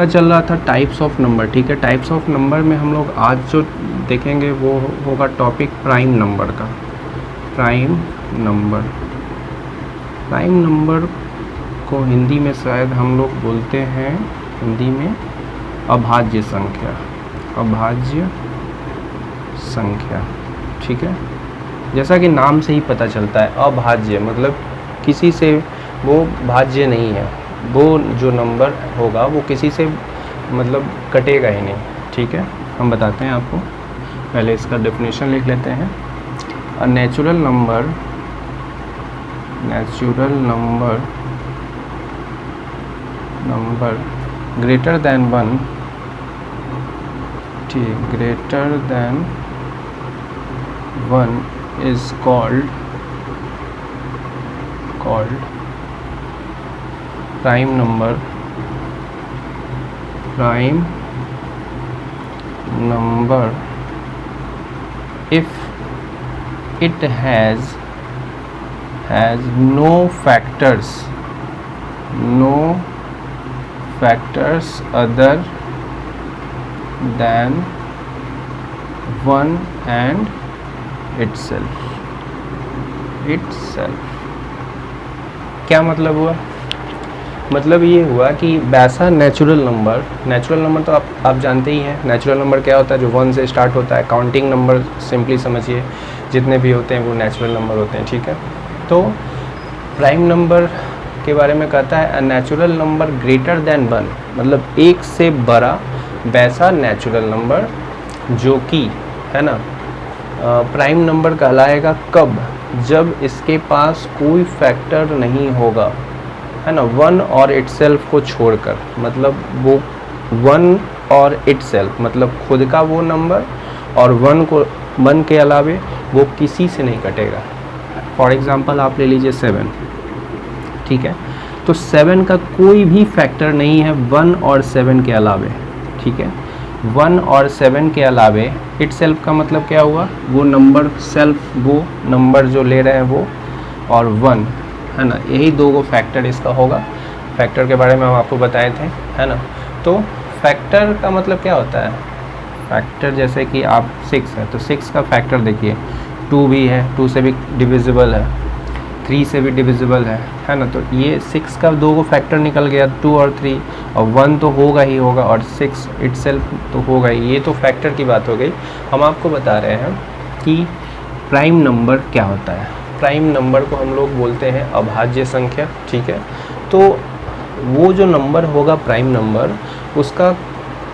चल रहा था टाइप्स ऑफ नंबर। ठीक है, टाइप्स ऑफ नंबर में हम लोग आज जो देखेंगे वो होगा टॉपिक प्राइम नंबर का। प्राइम नंबर, प्राइम नंबर को हिंदी में शायद हम लोग बोलते हैं, हिंदी में अभाज्य संख्या। अभाज्य संख्या, ठीक है। जैसा कि नाम से ही पता चलता है, अभाज्य मतलब किसी से वो भाज्य नहीं है, वो जो नंबर होगा वो किसी से मतलब कटेगा ही नहीं। ठीक है, हम बताते हैं आपको, पहले इसका डेफिनेशन लिख लेते हैं। A natural number, natural number greater than 1, ठीक, greater than 1 is called prime number if it has no factors other than 1 and itself। क्या मतलब हुआ? मतलब ये हुआ कि वैसा नेचुरल नंबर तो आप जानते ही हैं। नेचुरल नंबर क्या होता है? जो 1 से स्टार्ट होता है। काउंटिंग नंबर सिंपली समझिए, जितने भी होते हैं वो नेचुरल नंबर होते हैं। ठीक है, तो प्राइम नंबर के बारे में कहता है a natural number greater than 1, मतलब 1 से बड़ा वैसा नेचुरल नंबर जो कि है ना प्राइम नंबर कहलाएगा कब? जब इसके पास कोई फैक्टर नहीं होगा, है ना, 1 और इटसेल्फ को छोड़कर। मतलब वो 1 और इटसेल्फ मतलब खुद का वो नंबर और 1 के अलावे वो किसी से नहीं कटेगा। फॉर एग्जांपल आप ले लीजिए 7, ठीक है, तो 7 का कोई भी फैक्टर नहीं है 1 और 7 के अलावे। ठीक है, 1 और 7 के अलावे इटसेल्फ का मतलब क्या हुआ? वो नंबर सेल्फ, वो नंबर जो ले रहे हैं वो, और 1, है ना, यही दो फैक्टर इसका होगा। फैक्टर के बारे में हम आपको बताए थे, है ना। तो फैक्टर का मतलब क्या होता है? फैक्टर जैसे कि आप 6 है तो 6 का फैक्टर देखिए, 2 भी है, 2 से भी डिविजिबल है, 3 से भी डिविजिबल है ना। तो ये 6 का 2 फैक्टर निकल गया, 2 और 3, और 1 तो होगा ही होगा, और 6 इटसेल्फ तो होगा ही। ये तो फैक्टर की बात हो गई। हम आपको बता रहे हैं कि प्राइम नंबर क्या होता है। प्राइम नंबर को हम लोग बोलते हैं अभाज्य संख्या। ठीक है, तो वो जो नंबर होगा प्राइम नंबर, उसका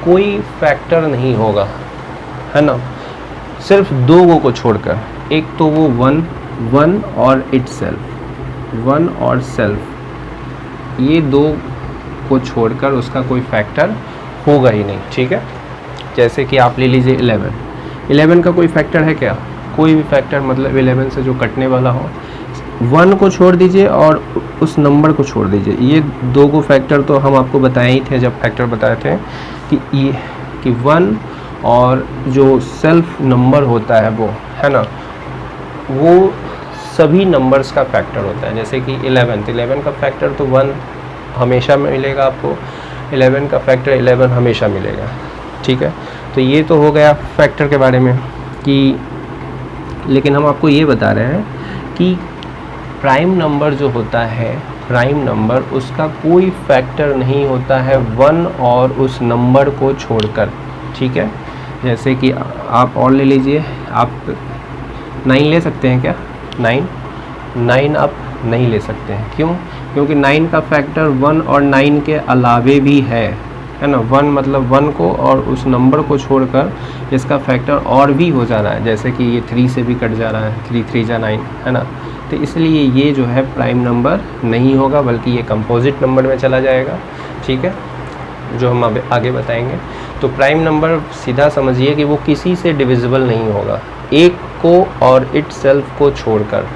कोई फैक्टर नहीं होगा, है ना, सिर्फ 2 को छोड़कर। एक तो वो 1 और इटसेल्फ, 1 और सेल्फ, ये 2 को छोड़कर उसका कोई फैक्टर होगा ही नहीं। ठीक है, जैसे कि आप ले लीजिए 11 का कोई फैक्टर है क्या? कोई भी फैक्टर मतलब 11 से जो कटने वाला हो। 1 को छोड़ दीजिए और उस नंबर को छोड़ दीजिए, ये 2 को फैक्टर तो हम आपको बताए ही थे जब फैक्टर बताए थे कि 1 और जो सेल्फ नंबर होता है वो, है ना, वो सभी नंबर्स का फैक्टर होता है। जैसे कि 11 का फैक्टर तो 1 हमेशा मिलेगा आपको, 11 का फैक्टर 11 हमेशा मिलेगा। ठीक है, तो ये तो हो गया फैक्टर के बारे में कि, लेकिन हम आपको ये बता रहे हैं कि प्राइम नंबर जो होता है, प्राइम नंबर उसका कोई फैक्टर नहीं होता है 1 और उस नंबर को छोड़कर। ठीक है, जैसे कि आप और ले लीजिए, आप 9 ले सकते हैं क्या? 9 आप नहीं ले सकते हैं। क्यों? क्योंकि 9 का फैक्टर 1 और 9 के अलावे भी है ना। 1 मतलब 1 को और उस नंबर को छोड़कर इसका फैक्टर और भी हो जा रहा है, जैसे कि ये 3 से भी कट जा रहा है, 3 3 जा 9, है ना। तो इसलिए ये जो है प्राइम नंबर नहीं होगा, बल्कि ये कंपोजिट नंबर में चला जाएगा। ठीक है, जो हम अब आगे बताएंगे। तो प्राइम नंबर सीधा समझिए कि वो किसी से डिविजिबल नहीं होगा, एक को और इटसेल्फ को छोड़कर,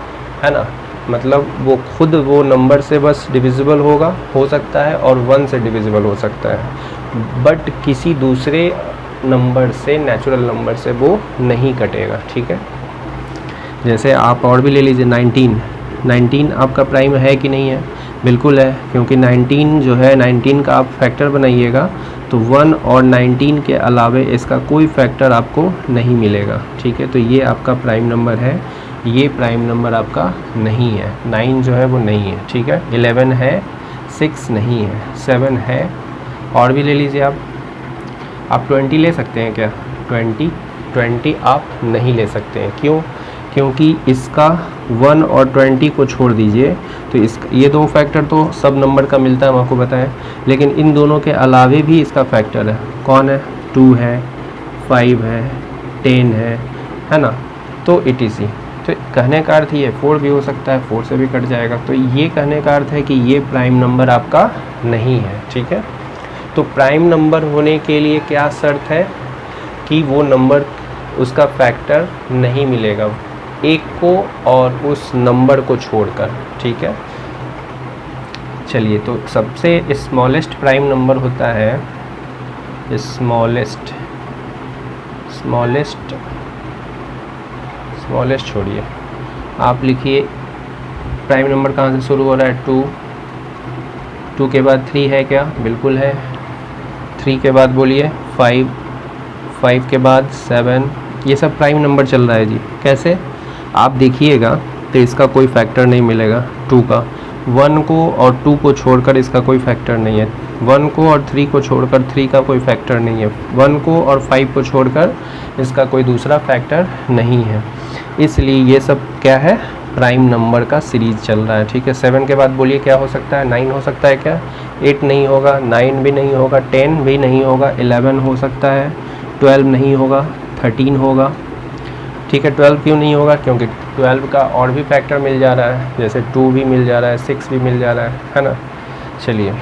है ना। मतलब वो खुद वो नंबर से बस डिविजिबल हो सकता है और 1 से डिविजिबल हो सकता है, बट किसी दूसरे नंबर से, नेचुरल नंबर से वो नहीं कटेगा। ठीक है, जैसे आप और भी ले लीजिए 19 आपका प्राइम है कि नहीं है? बिल्कुल है, क्योंकि 19 जो है, 19 का आप फैक्टर बनाइएगा तो 1 और 19 के अलावे इसका कोई फैक्टर आपको नहीं मिलेगा, ठीक है। तो ये आपका प्राइम नंबर है, ये प्राइम नंबर आपका नहीं है। 9 जो है वो नहीं है, ठीक है। 11 है, 6 नहीं है, 7 है, और भी ले लीजिए आप 20 ले सकते हैं क्या? 20 आप नहीं ले सकते हैं, क्यों? क्योंकि इसका 1 और 20 को छोड़ दीजिए तो ये दो फैक्टर तो सब नंबर का मिलता है, हम आपको बताएं, लेकिन इन दोनों के अलावे भी इसका फैक्टर है। कौन है? 2 है, 5 है, 10 है ना। तो ETC, तो कहने का अर्थ ये 4 भी हो सकता है, 4 से भी कट जाएगा। तो ये कहने का अर्थ है कि ये प्राइम नंबर आपका नहीं है, ठीक है। तो प्राइम नंबर होने के लिए क्या शर्त है कि वो नंबर, उसका फैक्टर नहीं मिलेगा एक को और उस नंबर को छोड़कर, ठीक है। चलिए, तो सबसे स्मॉलेस्ट प्राइम नंबर होता है स्मॉलेस्ट छोड़िए, आप लिखिए प्राइम नंबर कहाँ से शुरू हो रहा है? 2 के बाद 3 है क्या? बिल्कुल है। 3 के बाद बोलिए 5 के बाद 7, ये सब प्राइम नंबर चल रहा है जी। कैसे? आप देखिएगा तो इसका कोई फैक्टर नहीं मिलेगा 2 का, 1 को और 2 को छोड़कर इसका कोई फैक्टर नहीं है, 1 को और 3 को छोड़कर 3 का कोई फैक्टर नहीं है, 1 को और 5 को छोड़कर इसका कोई दूसरा फैक्टर नहीं है। इसलिए ये सब क्या है? प्राइम नंबर का सीरीज़ चल रहा है, ठीक है। 7 के बाद बोलिए क्या हो सकता है? 9 हो सकता है क्या? 8 नहीं होगा, 9 भी नहीं होगा, 10 भी नहीं होगा, 11 हो सकता है, 12 नहीं होगा, 13 होगा, ठीक है। 12 क्यों नहीं होगा? क्योंकि 12 का और भी फैक्टर मिल जा रहा है, जैसे 2 भी मिल जा रहा है, 6 भी मिल जा रहा है ना। चलिए,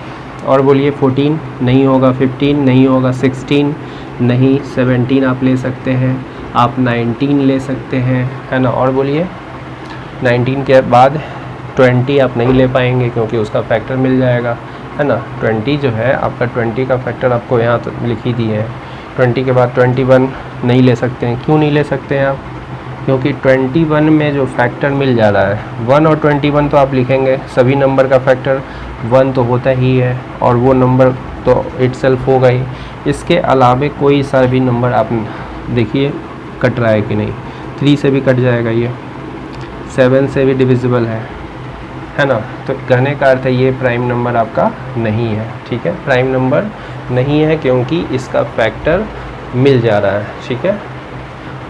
और बोलिए 14 नहीं होगा, 15 नहीं होगा, 16 नहीं, 17 आप ले सकते हैं, आप 19 ले सकते हैं, है ना। और बोलिए 19 के बाद 20 आप नहीं ले पाएंगे क्योंकि उसका फैक्टर मिल जाएगा, है ना। 20 जो है आपका, 20 का फैक्टर आपको यहाँ तो लिख ही दिए हैं। 20 के बाद 21 नहीं ले सकते हैं। क्यों नहीं ले सकते हैं आप? क्योंकि 21 में जो फैक्टर मिल जा रहा है, 1 और 21 तो आप लिखेंगे, सभी नंबर का फैक्टर 1 तो होता ही है और वो नंबर तो इटसेल्फ होगा ही। इसके अलावे कोई सा भी नंबर आप देखिए कट रहा है कि नहीं। 3 से भी कट जाएगा, ये 7 से भी डिविजिबल है ना। तो कहने का अर्थ है ये प्राइम नंबर आपका नहीं है, ठीक है। प्राइम नंबर नहीं है क्योंकि इसका फैक्टर मिल जा रहा है, ठीक है।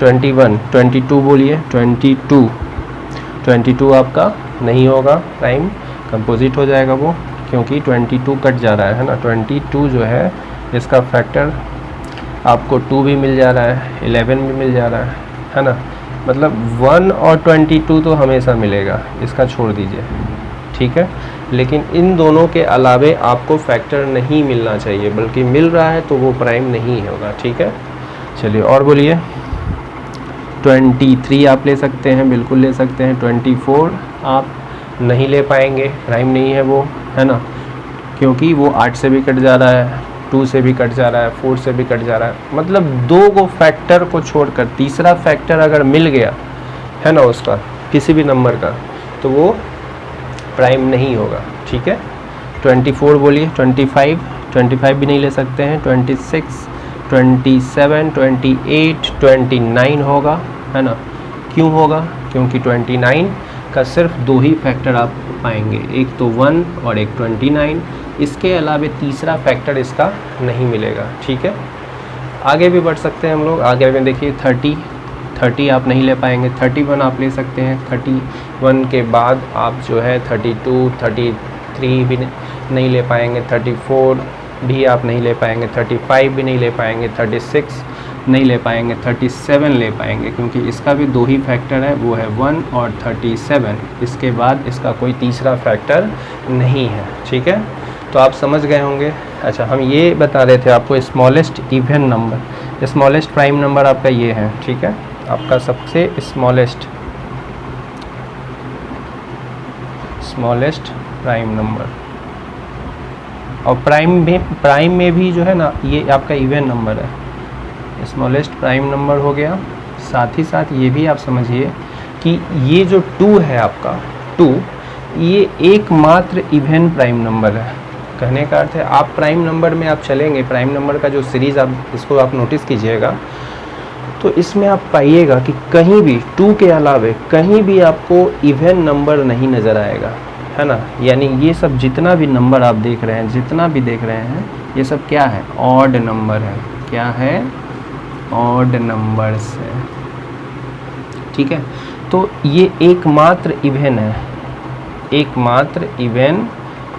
21, 22 बोलिए, 22 आपका नहीं होगा, प्राइम कंपोजिट हो जाएगा वो, क्योंकि 22 कट जा रहा है ना। 22 जो है इसका फैक्टर आपको 2 भी मिल जा रहा है, 11 भी मिल जा रहा है ना। मतलब 1 और 22 तो हमेशा मिलेगा, इसका छोड़ दीजिए, ठीक है। लेकिन इन दोनों के अलावे आपको फैक्टर नहीं मिलना चाहिए, बल्कि मिल रहा है तो वो प्राइम नहीं होगा, ठीक है। चलिए, और बोलिए 23 आप ले सकते हैं, बिल्कुल ले सकते हैं। 24 आप नहीं ले पाएंगे, प्राइम नहीं है वो, है ना, क्योंकि वो 8 से भी कट जा रहा है, 2 से भी कट जा रहा है, 4 से भी कट जा रहा है। मतलब 2 को फैक्टर को छोड़कर तीसरा फैक्टर अगर मिल गया है ना उसका, किसी भी नंबर का, तो वो प्राइम नहीं होगा, ठीक है। 24 बोलिए, 25 भी नहीं ले सकते हैं, 26, 27, 28, 29 होगा, है ना। क्यों होगा? क्योंकि 29 का सिर्फ 2 ही फैक्टर आप पाएंगे, एक तो 1 और एक 29। इसके अलावे तीसरा फैक्टर इसका नहीं मिलेगा, ठीक है। आगे भी बढ़ सकते हैं हम लोग। आगे में देखिए 30 आप नहीं ले पाएंगे, 31 आप ले सकते हैं। 31 के बाद आप जो है 32, 33 भी नहीं ले पाएंगे, 34 भी आप नहीं ले पाएंगे, 35 भी नहीं ले पाएंगे, 36 नहीं ले पाएंगे, 37 ले पाएंगे, क्योंकि इसका भी 2 ही फैक्टर है, वो है 1 और 37। इसके बाद इसका कोई तीसरा फैक्टर नहीं है, ठीक है। तो आप समझ गए होंगे। अच्छा, हम ये बता रहे थे आपको smallest even number, smallest prime number आपका ये है, ठीक है। आपका सबसे स्मॉलेस्ट प्राइम नंबर, और प्राइम में भी जो है ना, ये आपका इवन नंबर है। स्मॉलेस्ट प्राइम नंबर हो गया। साथ ही साथ ये भी आप समझिए कि ये जो 2 है आपका, 2 ये एकमात्र इवन प्राइम नंबर है, कहने का अर्थ है आप प्राइम नंबर में आप चलेंगे, प्राइम नंबर का जो सीरीज़ आप इसको आप नोटिस कीजिएगा, तो इसमें आप पाइएगा कि कहीं भी 2 के अलावे कहीं भी आपको इवन नंबर नहीं नज़र आएगा, है ना। यानी ये सब जितना भी नंबर आप देख रहे हैं, जितना भी देख रहे हैं, ये सब क्या है, ऑड नंबर है। क्या है, ऑड नंबर्स है, ठीक है। तो ये एकमात्र इवन है, एकमात्र इवन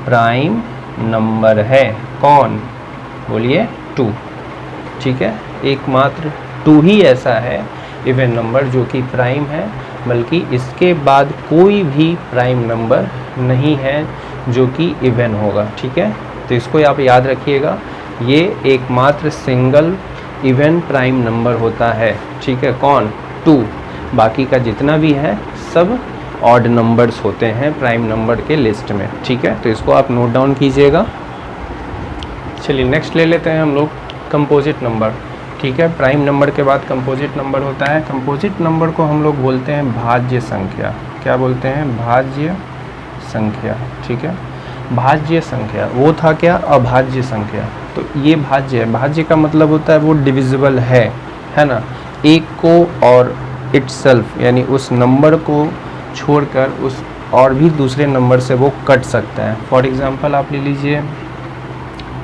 प्राइम नंबर है। कौन, बोलिए, 2, ठीक है। एकमात्र 2 ही ऐसा है इवन नंबर जो कि प्राइम है, बल्कि इसके बाद कोई भी प्राइम नंबर नहीं है जो कि इवन होगा, ठीक है। तो इसको आप याद रखिएगा, ये एकमात्र सिंगल इवन प्राइम नंबर होता है, ठीक है। कौन, 2, बाकी का जितना भी है सब ऑड नंबर्स होते हैं प्राइम नंबर के लिस्ट में, ठीक है। तो इसको आप नोट डाउन कीजिएगा। चलिए नेक्स्ट ले लेते हैं हम लोग कंपोजिट नंबर, ठीक है। प्राइम नंबर के बाद कंपोजिट नंबर होता है। कंपोजिट नंबर को हम लोग बोलते हैं भाज्य संख्या। क्या बोलते हैं, भाज्य संख्या, ठीक है। भाज्य संख्या, वो था क्या, अभाज्य संख्या। तो ये भाज्य है, भाज्य का मतलब होता है वो डिविजिबल है ना, एक को और इटसेल्फ यानी उस नंबर को छोड़कर उस और भी दूसरे नंबर से वो कट सकता है। फॉर एग्जांपल आप ले लीजिए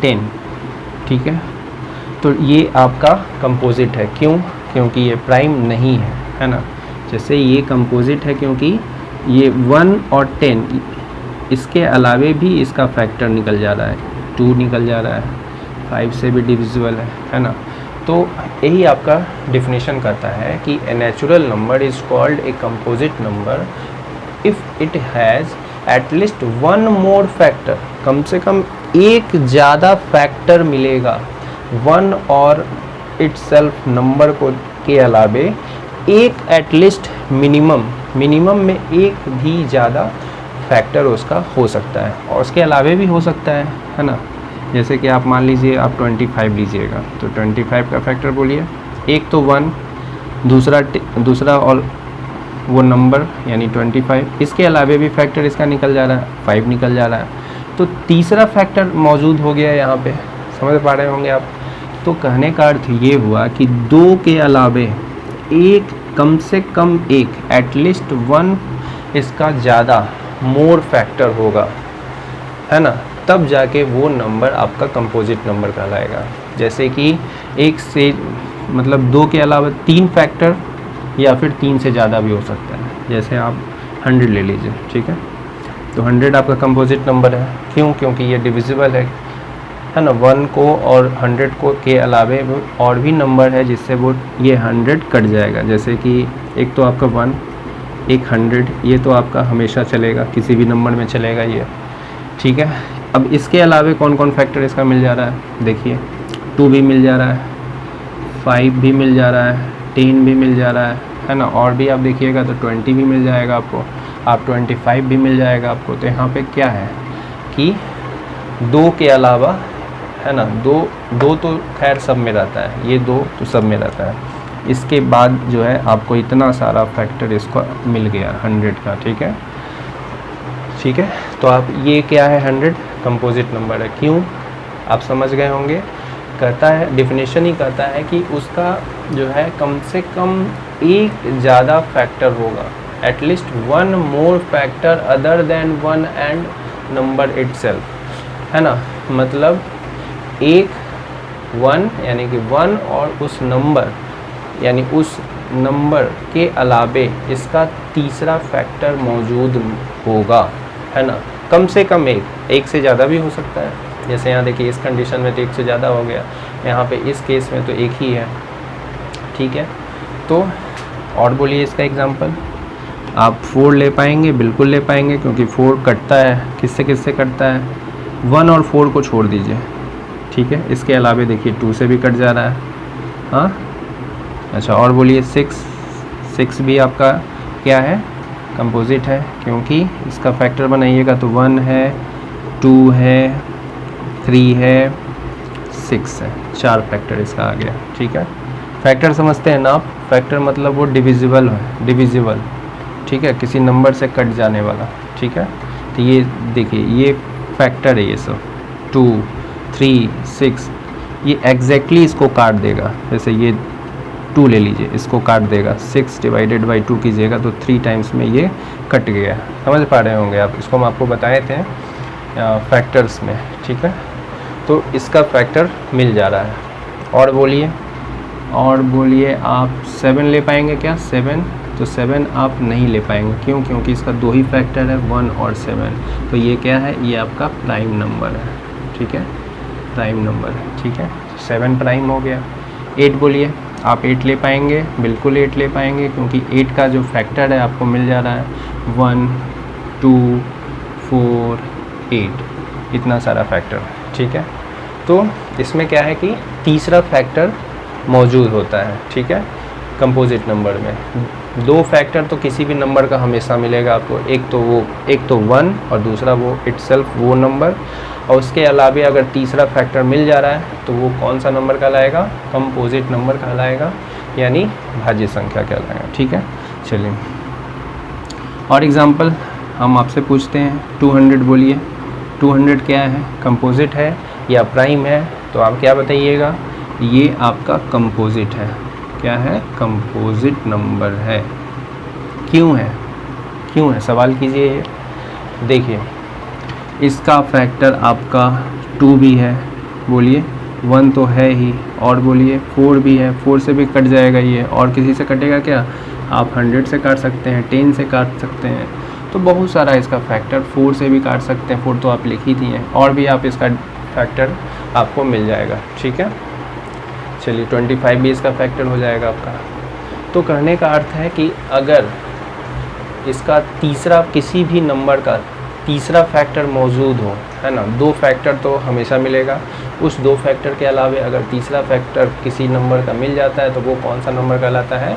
10, ठीक है। तो ये आपका कंपोजिट है, क्यों, क्योंकि ये प्राइम नहीं है ना। जैसे ये कंपोजिट है क्योंकि ये 1 और 10 इसके अलावे भी इसका फैक्टर निकल जा रहा है, 2 निकल जा रहा है, 5 से भी डिविजिबल है ना। तो यही आपका डिफिनेशन करता है कि a natural number is called a composite number if it has at least 1 more factor. कम से कम एक ज़्यादा फैक्टर मिलेगा 1 और इटसेल्फ नंबर को के अलावे, एक एटलीस्ट मिनिमम में एक भी ज़्यादा फैक्टर उसका हो सकता है, और उसके अलावे भी हो सकता है ना। जैसे कि आप मान लीजिए आप 25 लीजिएगा, तो 25 का फैक्टर बोलिए, एक तो 1, दूसरा और वो नंबर यानी 25, इसके अलावे भी फैक्टर इसका निकल जा रहा है, 5 निकल जा रहा है, तो तीसरा फैक्टर मौजूद हो गया यहाँ पे, समझ पा रहे होंगे आप। तो कहने का अर्थ ये हुआ कि 2 के अलावे एक, कम से कम एक, एटलीस्ट 1 इसका ज़्यादा मोर फैक्टर होगा, है ना, तब जाके वो नंबर आपका कंपोजिट नंबर कहलाएगा। जैसे कि एक से मतलब 2 के अलावा 3 फैक्टर या फिर 3 से ज़्यादा भी हो सकता है। जैसे आप 100 ले लीजिए, ठीक है। तो 100 आपका कंपोजिट नंबर है, क्यों, क्योंकि ये डिविजिबल है ना। 1 को और 100 को के अलावे और भी नंबर है जिससे वो ये 100 कट जाएगा। जैसे कि एक तो आपका 1, एक 100, ये तो आपका हमेशा चलेगा, किसी भी नंबर में चलेगा ये, ठीक है। अब इसके अलावे कौन कौन फैक्टर इसका मिल जा रहा है, देखिए 2 भी मिल जा रहा है, 5 भी मिल जा रहा है, 10 भी मिल जा रहा है ना। और भी आप देखिएगा तो 20 भी मिल जाएगा आपको, आप 25 भी मिल जाएगा आपको। तो यहाँ पे क्या है कि 2 के अलावा, है ना, दो तो खैर सब में रहता है, ये 2 तो सब में रहता है। इसके बाद जो है आपको इतना सारा फैक्टर इसको मिल गया 100 का, ठीक है, ठीक है। तो आप ये क्या है, 100 कंपोजिट नंबर है, क्यों, आप समझ गए होंगे। कहता है, डिफिनेशन ही कहता है कि उसका जो है कम से कम एक ज़्यादा फैक्टर होगा, at least 1 more factor other than 1 and number itself, है ना। मतलब एक 1 यानी कि 1 और उस नंबर यानी उस नंबर के अलावे इसका तीसरा फैक्टर मौजूद होगा, है ना। कम से कम एक से ज़्यादा भी हो सकता है। जैसे यहाँ देखिए इस कंडीशन में तो 1 से ज़्यादा हो गया, यहाँ पे इस केस में तो 1 ही है, ठीक है। तो और बोलिए इसका एग्जांपल, आप 4 ले पाएंगे, बिल्कुल ले पाएंगे, क्योंकि 4 कटता है, किससे किससे कटता है, 1 और 4 को छोड़ दीजिए, ठीक है। इसके अलावे देखिए 2 से भी कट जा रहा है, हाँ। अच्छा, और बोलिए 6 भी आपका क्या है, कंपोजिट है, क्योंकि इसका फैक्टर बनाइएगा तो 1 है, 2 है, 3 है, 6 है, 4 फैक्टर इसका आ गया, ठीक है। फैक्टर समझते हैं ना आप, फैक्टर मतलब वो डिविजिबल है, डिविजिबल, ठीक है, किसी नंबर से कट जाने वाला, ठीक है। तो ये देखिए ये फैक्टर है, ये सब 2, 3, 6, ये एग्जैक्टली इसको काट देगा। जैसे ये 2 ले लीजिए, इसको काट देगा, 6 डिवाइडेड बाई 2 कीजिएगा तो 3 टाइम्स में ये कट गया। समझ पा रहे होंगे आप, इसको हम आपको बताए थे फैक्टर्स में, ठीक है। तो इसका फैक्टर मिल जा रहा है। और बोलिए आप 7 ले पाएंगे क्या? 7, तो 7 आप नहीं ले पाएंगे। क्यों? क्योंकि इसका 2 ही फैक्टर है, 1 और 7। तो ये क्या है? ये आपका प्राइम नंबर है, ठीक है, प्राइम नंबर है, ठीक है। 7 प्राइम हो गया। 8 बोलिए, आप 8 ले पाएंगे? बिल्कुल 8 ले पाएंगे, क्योंकि 8 का जो फैक्टर है आपको मिल जा रहा है 1, 2, 4, 8, इतना सारा फैक्टर, ठीक है। तो इसमें क्या है कि तीसरा फैक्टर मौजूद होता है, ठीक है, कंपोजिट नंबर में। 2 फैक्टर तो किसी भी नंबर का हमेशा मिलेगा आपको, एक तो 1 और दूसरा वो इटसेल्फ वो नंबर, और उसके अलावा अगर तीसरा फैक्टर मिल जा रहा है तो वो कौन सा नंबर कहलाएगा? कंपोजिट नंबर कहलाएगा, यानी भाज्य संख्या कहलाएगा, ठीक है। चलिए और एग्जांपल हम आपसे पूछते हैं। 200 बोलिए, 200 क्या है? कंपोजिट है या प्राइम है? तो आप क्या बताइएगा? ये आपका कंपोजिट है। क्या है? कंपोजिट नंबर है। क्यों है? क्यों है? सवाल कीजिए। देखिए, इसका फैक्टर आपका 2 भी है, बोलिए, 1 तो है ही, और बोलिए 4 भी है, 4 से भी कट जाएगा ये, और किसी से कटेगा क्या? आप 100 से काट सकते हैं, 10 से काट सकते हैं, तो बहुत सारा इसका फैक्टर, 4 से भी काट सकते हैं, 4 तो आप लिख ही दिए, और भी आप इसका फैक्टर आपको मिल जाएगा, ठीक है। चलिए 25 भी इसका फैक्टर हो जाएगा आपका। तो कहने का अर्थ है कि अगर इसका तीसरा, किसी भी नंबर का तीसरा फैक्टर मौजूद हो, है ना, 2 फैक्टर तो हमेशा मिलेगा, उस 2 फैक्टर के अलावा अगर तीसरा फैक्टर किसी नंबर का मिल जाता है तो वो कौन सा नंबर कहलाता है?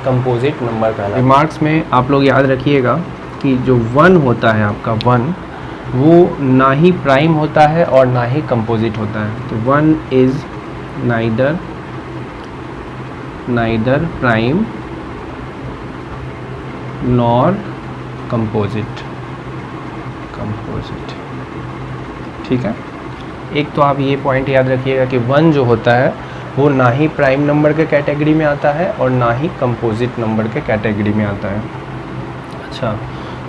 कंपोजिट नंबर कहलाता है। रिमार्क्स में आप लोग याद रखिएगा कि जो 1 होता है आपका 1, वो ना ही प्राइम होता है और ना ही कंपोजिट होता है। तो 1 is neither prime nor composite, ठीक है। एक तो आप ये पॉइंट याद रखिएगा कि 1 जो होता है वो ना ही प्राइम नंबर के कैटेगरी में आता है और ना ही कंपोजिट नंबर के कैटेगरी में आता है। अच्छा,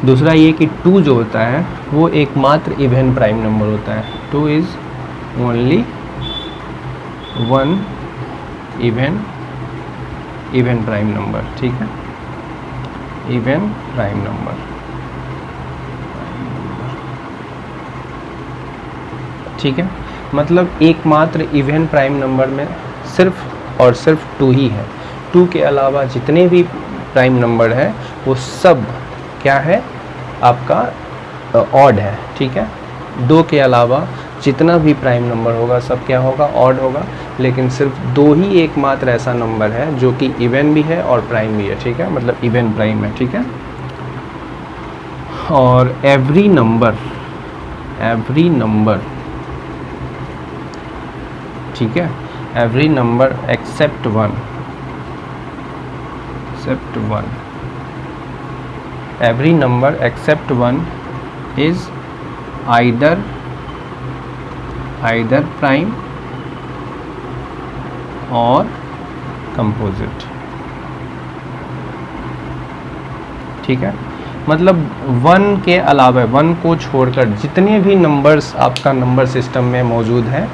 दूसरा ये कि 2 जो होता है वो एकमात्र इवन प्राइम नंबर होता है। 2 is only 1 even prime number, ठीक है, इवन प्राइम नंबर, ठीक है। मतलब एकमात्र इवन प्राइम नंबर में सिर्फ और सिर्फ 2 ही है। 2 के अलावा जितने भी प्राइम नंबर है वो सब क्या है? आपका ऑड है, ठीक है। 2 के अलावा जितना भी प्राइम नंबर होगा सब क्या होगा? ऑड होगा। लेकिन सिर्फ 2 ही एकमात्र ऐसा नंबर है जो कि इवन भी है और प्राइम भी है, ठीक है, मतलब इवन प्राइम है, ठीक है। और एवरी नंबर, ठीक है, every number except 1, every number except 1 is either prime और composite, ठीक है। मतलब 1 के अलावा, 1 को छोड़कर जितने भी नंबर्स आपका नंबर सिस्टम में मौजूद है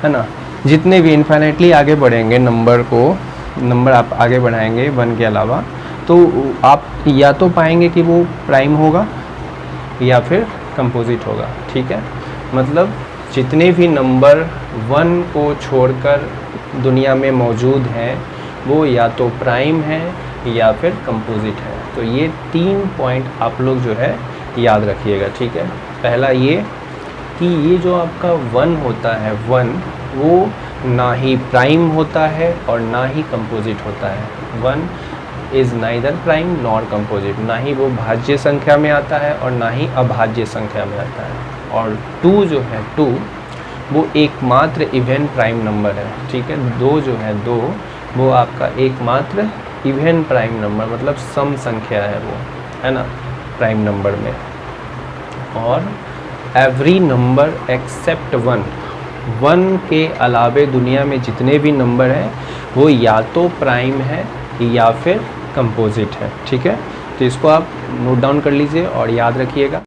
ना, जितने भी इनफाइनाइटली आगे बढ़ेंगे नंबर आप आगे बढ़ाएंगे 1 के अलावा, तो आप या तो पाएंगे कि वो प्राइम होगा या फिर कंपोजिट होगा, ठीक है। मतलब जितने भी नंबर 1 को छोड़कर दुनिया में मौजूद हैं वो या तो प्राइम है या फिर कंपोजिट है। तो ये 3 पॉइंट आप लोग जो है याद रखिएगा, ठीक है। पहला ये कि ये जो आपका 1 होता है, 1 वो ना ही प्राइम होता है और ना ही कंपोजिट होता है। 1 is neither prime nor composite, ना ही वो भाज्य संख्या में आता है और ना ही अभाज्य संख्या में आता है। और 2 जो है 2 वो एकमात्र इवन प्राइम नंबर है, ठीक है। 2 जो है 2 वो आपका एकमात्र इवन प्राइम नंबर, मतलब सम संख्या है वो, है ना, प्राइम नंबर में। और एवरी नंबर एक्सेप्ट 1 के अलावे दुनिया में जितने भी नंबर हैं वो या तो प्राइम है या फिर कंपोजिट है। ठीक है, तो इसको आप नोट डाउन कर लीजिए और याद रखिएगा।